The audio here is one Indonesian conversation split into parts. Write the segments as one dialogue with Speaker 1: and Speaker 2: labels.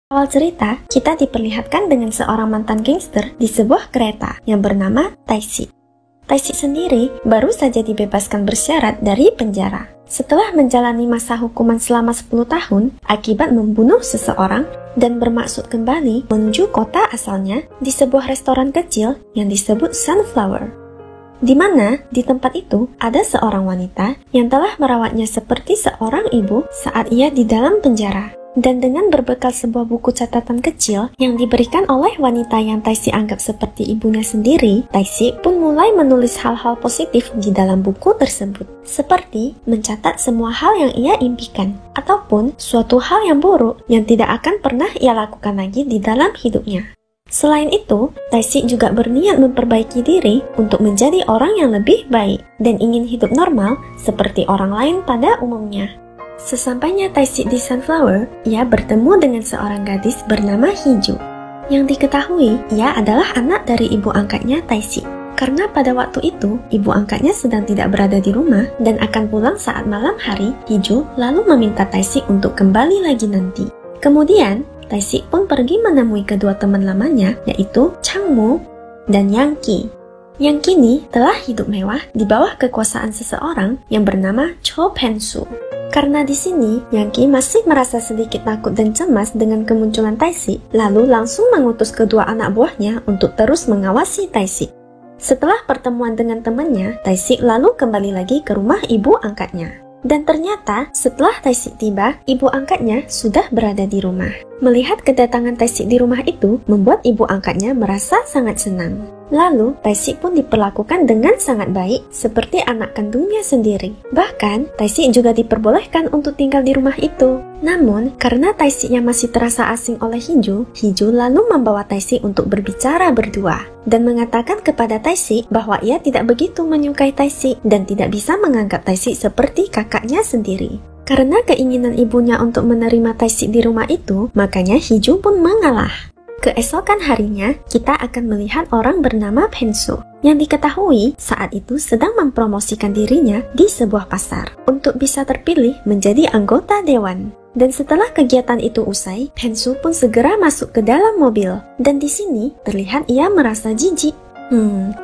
Speaker 1: Awal cerita, kita diperlihatkan dengan seorang mantan gangster di sebuah kereta yang bernama Taixi. Taixi sendiri baru saja dibebaskan bersyarat dari penjara. Setelah menjalani masa hukuman selama 10 tahun akibat membunuh seseorang dan bermaksud kembali menuju kota asalnya di sebuah restoran kecil yang disebut Sunflower. Di mana di tempat itu ada seorang wanita yang telah merawatnya seperti seorang ibu saat ia di dalam penjara. Dan dengan berbekal sebuah buku catatan kecil yang diberikan oleh wanita yang Taixi anggap seperti ibunya sendiri, Taixi pun mulai menulis hal-hal positif di dalam buku tersebut. Seperti mencatat semua hal yang ia impikan, ataupun suatu hal yang buruk yang tidak akan pernah ia lakukan lagi di dalam hidupnya. Selain itu, Taixi juga berniat memperbaiki diri untuk menjadi orang yang lebih baik dan ingin hidup normal seperti orang lain pada umumnya. Sesampainya Taixi di Sunflower, ia bertemu dengan seorang gadis bernama Hiju. Yang diketahui, ia adalah anak dari ibu angkatnya Taixi. Karena pada waktu itu, ibu angkatnya sedang tidak berada di rumah dan akan pulang saat malam hari, Hiju lalu meminta Taixi untuk kembali lagi nanti. Kemudian, Taixi pun pergi menemui kedua teman lamanya, yaitu Changmu dan Yangqi. Yang kini telah hidup mewah di bawah kekuasaan seseorang yang bernama Cho Pensu. Karena di sini, Yangqi masih merasa sedikit takut dan cemas dengan kemunculan Taixi, lalu langsung mengutus kedua anak buahnya untuk terus mengawasi Taixi. Setelah pertemuan dengan temannya, Taixi lalu kembali lagi ke rumah ibu angkatnya. Dan ternyata, setelah Taixi tiba, ibu angkatnya sudah berada di rumah. Melihat kedatangan Taixi di rumah itu, membuat ibu angkatnya merasa sangat senang. Lalu, Taixi pun diperlakukan dengan sangat baik, seperti anak kandungnya sendiri. Bahkan, Taixi juga diperbolehkan untuk tinggal di rumah itu. Namun, karena Taixi yang masih terasa asing oleh Hiju, Hiju lalu membawa Taixi untuk berbicara berdua. Dan mengatakan kepada Taixi bahwa ia tidak begitu menyukai Taixi dan tidak bisa menganggap Taixi seperti kakaknya sendiri. Karena keinginan ibunya untuk menerima Taixi di rumah itu, makanya Hiju pun mengalah. Keesokan harinya, kita akan melihat orang bernama Pensu yang diketahui saat itu sedang mempromosikan dirinya di sebuah pasar untuk bisa terpilih menjadi anggota dewan. Dan setelah kegiatan itu usai, Pensu pun segera masuk ke dalam mobil. Dan di sini terlihat ia merasa jijik.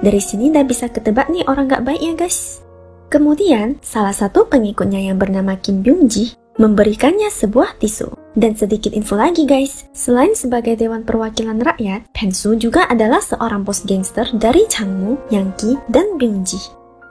Speaker 1: Dari sini udah bisa ketebak nih orang gak baik ya guys. Kemudian, salah satu pengikutnya yang bernama Kim Byung-ji memberikannya sebuah tisu. Dan sedikit info lagi guys, selain sebagai Dewan Perwakilan Rakyat, Pensu juga adalah seorang bos gangster dari Changmu, Yangqi, dan Byung-ji.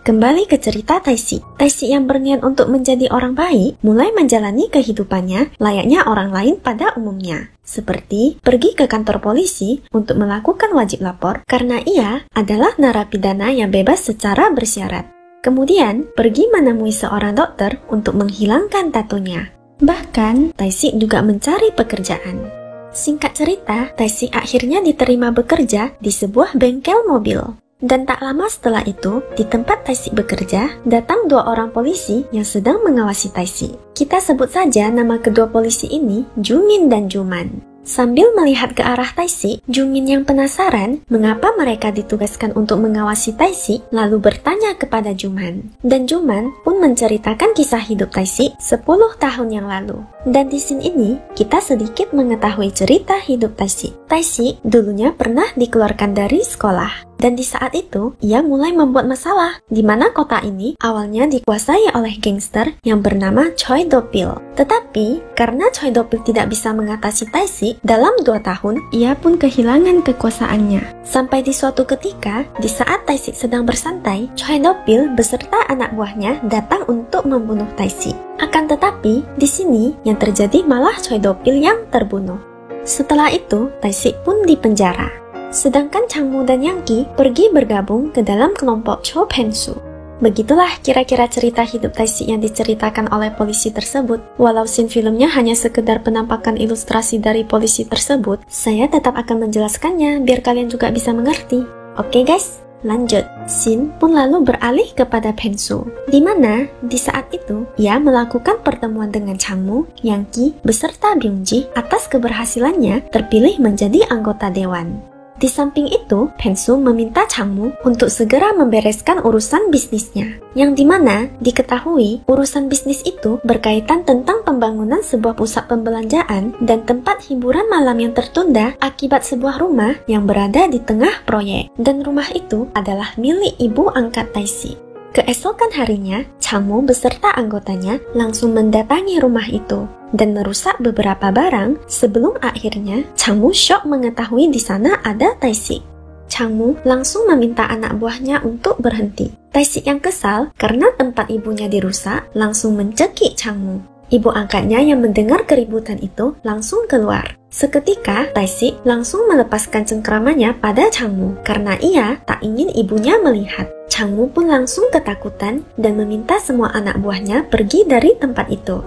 Speaker 1: Kembali ke cerita Taixi. Taixi yang berniat untuk menjadi orang baik, mulai menjalani kehidupannya layaknya orang lain pada umumnya. Seperti pergi ke kantor polisi untuk melakukan wajib lapor karena ia adalah narapidana yang bebas secara bersyarat. Kemudian, pergi menemui seorang dokter untuk menghilangkan tatonya. Bahkan, Taixi juga mencari pekerjaan. Singkat cerita, Taixi akhirnya diterima bekerja di sebuah bengkel mobil. Dan tak lama setelah itu, di tempat Taixi bekerja, datang dua orang polisi yang sedang mengawasi Taixi. Kita sebut saja nama kedua polisi ini, Jungin dan Juman. Sambil melihat ke arah Taixi, Jungin yang penasaran mengapa mereka ditugaskan untuk mengawasi Taixi, lalu bertanya kepada Juman. Dan Juman pun menceritakan kisah hidup Taixi 10 tahun yang lalu. Dan di scene ini, kita sedikit mengetahui cerita hidup Taixi. Taixi dulunya pernah dikeluarkan dari sekolah. Dan di saat itu, ia mulai membuat masalah, di mana kota ini awalnya dikuasai oleh gangster yang bernama Choi Do-pil. Tetapi, karena Choi Do-pil tidak bisa mengatasi Taixi, dalam 2 tahun, ia pun kehilangan kekuasaannya. Sampai di suatu ketika, di saat Taixi sedang bersantai, Choi Do-pil beserta anak buahnya datang untuk membunuh Taixi. Akan tetapi, di sini yang terjadi malah Choi Do-pil yang terbunuh. Setelah itu, Taixi pun dipenjara. Sedangkan Changmu dan Yangqi pergi bergabung ke dalam kelompok Cho Pensu. Begitulah kira-kira cerita hidup Taixi yang diceritakan oleh polisi tersebut. Walau scene filmnya hanya sekedar penampakan ilustrasi dari polisi tersebut, saya tetap akan menjelaskannya biar kalian juga bisa mengerti. Oke guys, lanjut. Scene pun lalu beralih kepada Pensu, di mana di saat itu ia melakukan pertemuan dengan Changmu, Yangqi beserta Byung-ji atas keberhasilannya terpilih menjadi anggota dewan. Di samping itu, Pensu meminta Changmu untuk segera membereskan urusan bisnisnya, yang dimana diketahui urusan bisnis itu berkaitan tentang pembangunan sebuah pusat pembelanjaan dan tempat hiburan malam yang tertunda akibat sebuah rumah yang berada di tengah proyek, dan rumah itu adalah milik ibu angkat Taixi. Keesokan harinya, Changmu beserta anggotanya langsung mendatangi rumah itu dan merusak beberapa barang sebelum akhirnya Changmu syok mengetahui di sana ada Taixi. Changmu langsung meminta anak buahnya untuk berhenti. Taixi yang kesal karena tempat ibunya dirusak langsung mencekik Changmu. Ibu angkatnya yang mendengar keributan itu langsung keluar. Seketika, Taixi langsung melepaskan cengkramannya pada Changmu karena ia tak ingin ibunya melihat. Changmu pun langsung ketakutan dan meminta semua anak buahnya pergi dari tempat itu.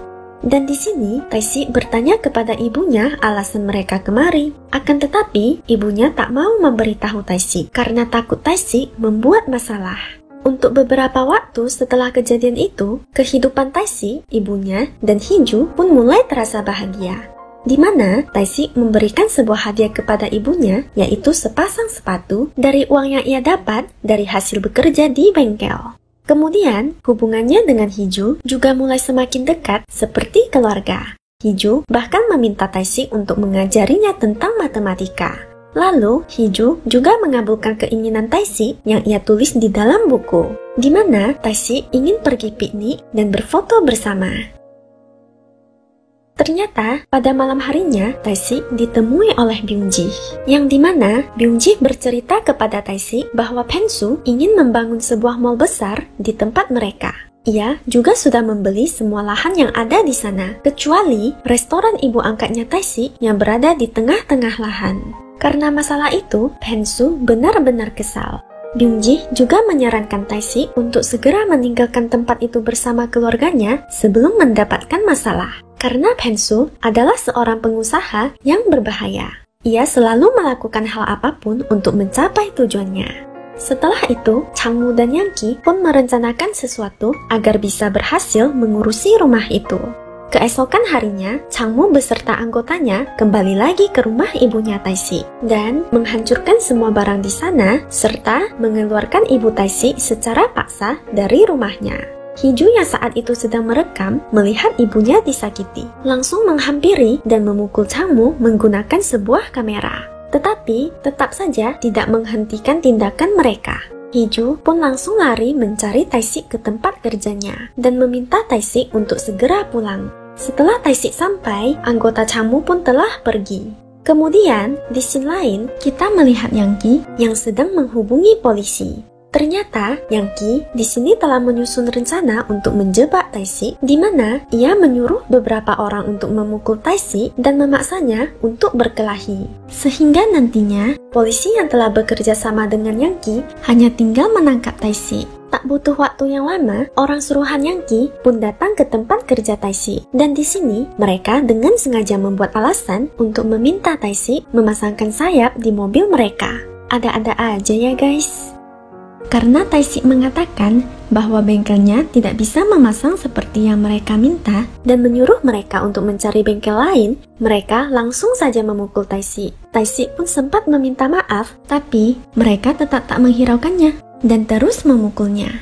Speaker 1: Dan di sini, Taixi bertanya kepada ibunya alasan mereka kemari. Akan tetapi, ibunya tak mau memberitahu Taixi karena takut Taixi membuat masalah. Untuk beberapa waktu setelah kejadian itu, kehidupan Taixi, ibunya, dan Hiju pun mulai terasa bahagia. Di mana Taixi memberikan sebuah hadiah kepada ibunya, yaitu sepasang sepatu dari uang yang ia dapat dari hasil bekerja di bengkel. Kemudian, hubungannya dengan Hiju juga mulai semakin dekat seperti keluarga. Hiju bahkan meminta Taixi untuk mengajarinya tentang matematika. Lalu, Hiju juga mengabulkan keinginan Taixi yang ia tulis di dalam buku, di mana Taixi ingin pergi piknik dan berfoto bersama. Ternyata, pada malam harinya, Taixi ditemui oleh Byung-ji, yang dimana Byung-ji bercerita kepada Taixi bahwa Pensu ingin membangun sebuah mall besar di tempat mereka. Ia juga sudah membeli semua lahan yang ada di sana, kecuali restoran ibu angkatnya Taixi yang berada di tengah-tengah lahan. Karena masalah itu, Pensu benar-benar kesal. Byung-ji juga menyarankan Taixi untuk segera meninggalkan tempat itu bersama keluarganya sebelum mendapatkan masalah. Karena Pensu adalah seorang pengusaha yang berbahaya. Ia selalu melakukan hal apapun untuk mencapai tujuannya. Setelah itu, Changmu dan Yang-ki pun merencanakan sesuatu agar bisa berhasil mengurusi rumah itu. Keesokan harinya, Changmu beserta anggotanya kembali lagi ke rumah ibunya Taixi dan menghancurkan semua barang di sana serta mengeluarkan ibu Taixi secara paksa dari rumahnya. Hiju yang saat itu sedang merekam melihat ibunya disakiti, langsung menghampiri dan memukul Changmu menggunakan sebuah kamera. Tetapi tetap saja tidak menghentikan tindakan mereka. Hiju pun langsung lari mencari Taixi ke tempat kerjanya dan meminta Taixi untuk segera pulang. Setelah Taixi sampai, anggota Changmu pun telah pergi. Kemudian, di scene lain, kita melihat Yang-ki yang sedang menghubungi polisi. Ternyata, Yang-ki di sini telah menyusun rencana untuk menjebak Taixi, di mana ia menyuruh beberapa orang untuk memukul Taixi dan memaksanya untuk berkelahi. Sehingga nantinya, polisi yang telah bekerja sama dengan Yang-ki hanya tinggal menangkap Taixi. Tak butuh waktu yang lama, orang suruhan Yang-ki pun datang ke tempat kerja Taixi. Dan di sini, mereka dengan sengaja membuat alasan untuk meminta Taixi memasangkan sayap di mobil mereka. Ada-ada aja ya guys. Karena Taixi mengatakan bahwa bengkelnya tidak bisa memasang seperti yang mereka minta dan menyuruh mereka untuk mencari bengkel lain, mereka langsung saja memukul Taixi. Taixi pun sempat meminta maaf, tapi mereka tetap tak menghiraukannya dan terus memukulnya.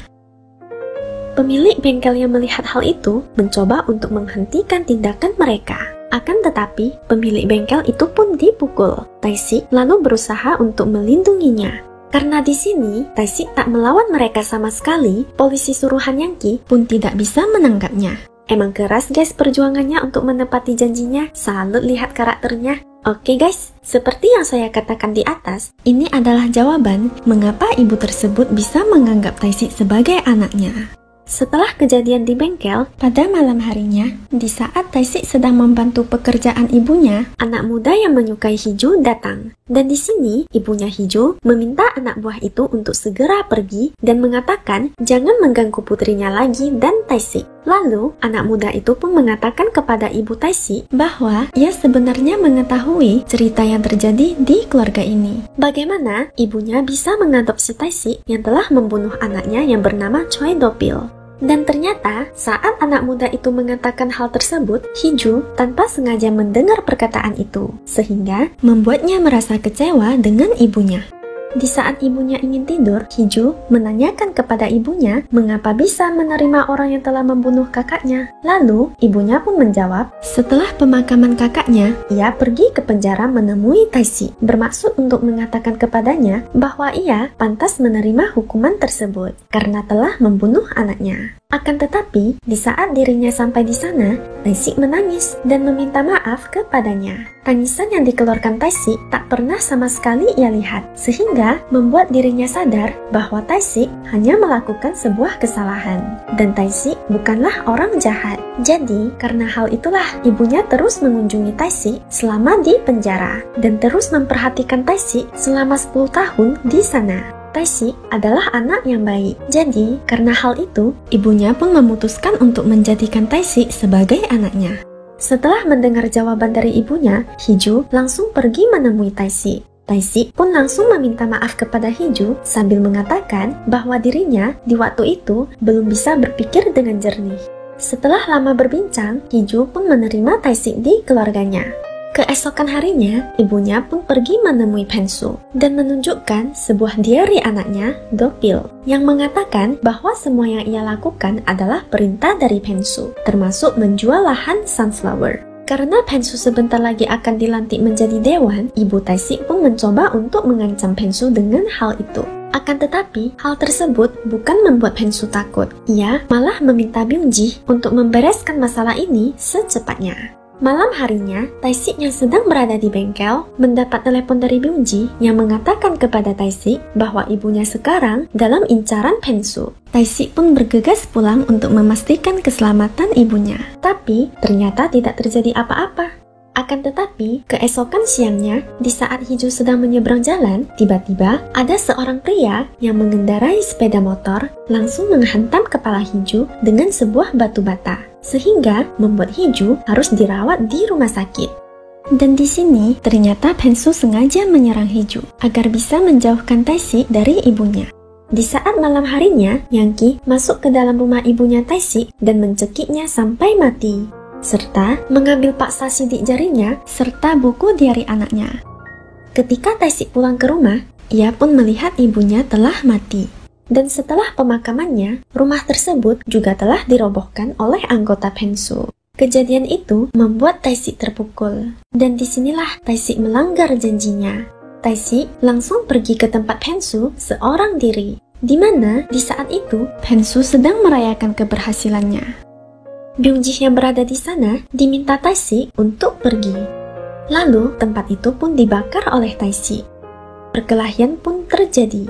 Speaker 1: Pemilik bengkel yang melihat hal itu mencoba untuk menghentikan tindakan mereka. Akan tetapi, pemilik bengkel itu pun dipukul. Taixi lalu berusaha untuk melindunginya. Karena di sini, Taixi tak melawan mereka sama sekali, polisi suruhan Yang-ki pun tidak bisa menanggapnya. Emang keras guys perjuangannya untuk menepati janjinya, salut lihat karakternya. Oke guys, seperti yang saya katakan di atas, ini adalah jawaban mengapa ibu tersebut bisa menganggap Taixi sebagai anaknya. Setelah kejadian di bengkel, pada malam harinya, di saat Taixi sedang membantu pekerjaan ibunya, anak muda yang menyukai Hiju datang. Dan di sini, ibunya Hiju meminta anak buah itu untuk segera pergi dan mengatakan jangan mengganggu putrinya lagi dan Taixi. Lalu, anak muda itu pun mengatakan kepada ibu Taixi bahwa ia sebenarnya mengetahui cerita yang terjadi di keluarga ini. Bagaimana ibunya bisa mengadopsi Taixi yang telah membunuh anaknya yang bernama Choi Do-pil. Dan ternyata saat anak muda itu mengatakan hal tersebut, Hiju tanpa sengaja mendengar perkataan itu, sehingga membuatnya merasa kecewa dengan ibunya. Di saat ibunya ingin tidur, Hiju menanyakan kepada ibunya mengapa bisa menerima orang yang telah membunuh kakaknya. Lalu, ibunya pun menjawab, setelah pemakaman kakaknya, ia pergi ke penjara menemui Taisi, bermaksud untuk mengatakan kepadanya bahwa ia pantas menerima hukuman tersebut karena telah membunuh anaknya. Akan tetapi, di saat dirinya sampai di sana, Taisi menangis dan meminta maaf kepadanya. Tangisan yang dikeluarkan Taisi tak pernah sama sekali ia lihat, sehingga membuat dirinya sadar bahwa Taisi hanya melakukan sebuah kesalahan, dan Taisi bukanlah orang jahat. Jadi, karena hal itulah ibunya terus mengunjungi Taisi selama di penjara, dan terus memperhatikan Taisi selama 10 tahun di sana. Taisi adalah anak yang baik. Jadi, karena hal itu, ibunya pun memutuskan untuk menjadikan Taisi sebagai anaknya. Setelah mendengar jawaban dari ibunya, Hiju langsung pergi menemui Taisi. Taisi pun langsung meminta maaf kepada Hiju sambil mengatakan bahwa dirinya di waktu itu belum bisa berpikir dengan jernih. Setelah lama berbincang, Hiju pun menerima Taisi di keluarganya. Keesokan harinya, ibunya pun pergi menemui Pensu dan menunjukkan sebuah diari anaknya, Dopil, yang mengatakan bahwa semua yang ia lakukan adalah perintah dari Pensu, termasuk menjual lahan Sunflower. Karena Pensu sebentar lagi akan dilantik menjadi dewan, ibu Taisi pun mencoba untuk mengancam Pensu dengan hal itu. Akan tetapi, hal tersebut bukan membuat Pensu takut. Ia malah meminta Byungji untuk membereskan masalah ini secepatnya. Malam harinya, Taisi yang sedang berada di bengkel mendapat telepon dari Byungji yang mengatakan kepada Taisi bahwa ibunya sekarang dalam incaran Pensu. Taisi pun bergegas pulang untuk memastikan keselamatan ibunya. Tapi, ternyata tidak terjadi apa-apa. Akan tetapi, keesokan siangnya, di saat Hiju sedang menyeberang jalan, tiba-tiba ada seorang pria yang mengendarai sepeda motor langsung menghantam kepala Hiju dengan sebuah batu bata, sehingga membuat Hiju harus dirawat di rumah sakit. Dan di sini, ternyata Pensu sengaja menyerang Hiju agar bisa menjauhkan Taisi dari ibunya. Di saat malam harinya, Yangki masuk ke dalam rumah ibunya Taisi dan mencekiknya sampai mati, serta mengambil paksa sidik jarinya serta buku diari anaknya. Ketika Taisi pulang ke rumah, ia pun melihat ibunya telah mati. Dan setelah pemakamannya, rumah tersebut juga telah dirobohkan oleh anggota Pensu. Kejadian itu membuat Taisi terpukul. Dan disinilah Taisi melanggar janjinya. Taisi langsung pergi ke tempat Pensu seorang diri, di mana di saat itu Pensu sedang merayakan keberhasilannya. Byungji yang berada di sana diminta Taisi untuk pergi. Lalu tempat itu pun dibakar oleh Taisi. Perkelahian pun terjadi.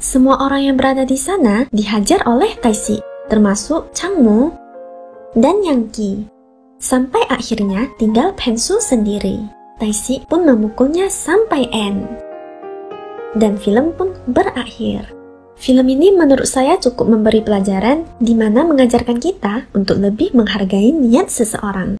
Speaker 1: Semua orang yang berada di sana dihajar oleh Taisi, termasuk Changmu dan Yangki. Sampai akhirnya tinggal Pensu sendiri. Taisi pun memukulnya sampai end. Dan film pun berakhir. Film ini menurut saya cukup memberi pelajaran di mana mengajarkan kita untuk lebih menghargai niat seseorang.